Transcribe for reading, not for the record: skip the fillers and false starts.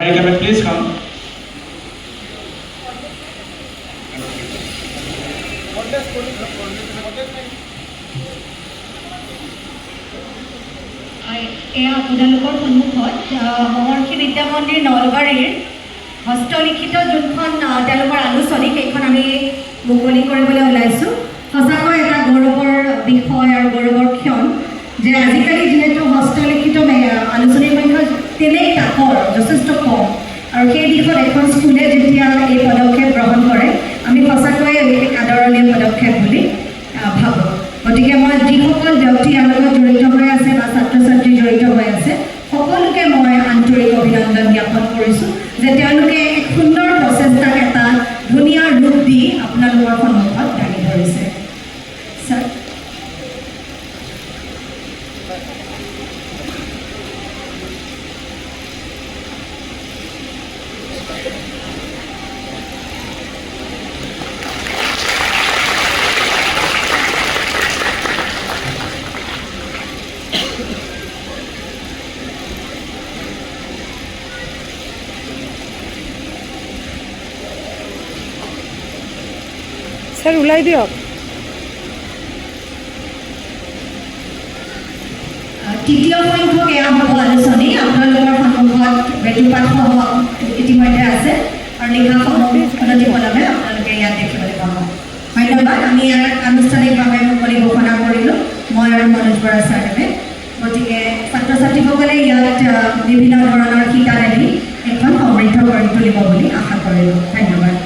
Please come. এয়া আপোনালোকৰ সন্মুখত মহৰ্ষি বিদ্যা মন্দিৰ নলবাৰীৰ হস্তলিখিত যোনখন তেওঁলোকৰ আলোচনী সেইখন আমি মুকলি কৰিবলৈ ওলাইছোঁ। সঁচাকৈ এটা গৌৰৱৰ বিষয় আৰু গৌৰৱৰ ক্ষণ যে আজিকালি যিহেতু হস্তলিখিত আলোচনীৰ সংখ্যা তেনেই তাকৰ যথেষ্ট কম, আৰু সেই দিশত এখন স্কুলে যেতিয়া এই পদক্ষেপ গ্ৰহণ কৰে আমি সঁচাকৈয়ে বিশেষ আদৰণীয় পদক্ষেপ বুলি ভাবোঁ। গতিকে মই যিসকল ব্যক্তি ইয়াৰ লগত জড়িত হৈ আছে বা ছাত্ৰ ছাত্ৰী জড়িত হৈ আছে সকলোকে মই আন্তৰিক অভিনন্দন জ্ঞাপন কৰিছোঁ যে তেওঁলোকে এক সুন্দৰ প্ৰচেষ্টাক এটা ধুনীয়া ৰূপ দি আপোনালোকৰ সন্মুখত দাঙি ধৰিছে। ছাৰ স্যাৰ ওলাই দিয়ক। তৃতীয় সংখ্যক এয়া হ'ব আলোচনী। আপোনালোকৰ সন্মুখত বেটুপাতসহ ইতিমধ্যে আছে আৰু লিখাসমূহ উন্নতি পদমে আপোনালোকে ইয়াত দেখিবলৈ পাব। ধন্যবাদ। আমি ইয়াত আনুষ্ঠানিকভাৱে মুকলি ঘোষণা কৰিলোঁ মই আৰু মনোজ বৰা ছাৰদেৱে। গতিকে ছাত্ৰ ছাত্ৰীসকলে ইয়াত বিভিন্ন ধৰণৰ শিতানেদি এখন সমৃদ্ধ কৰি তুলিব বুলি আশা কৰিলোঁ। ধন্যবাদ।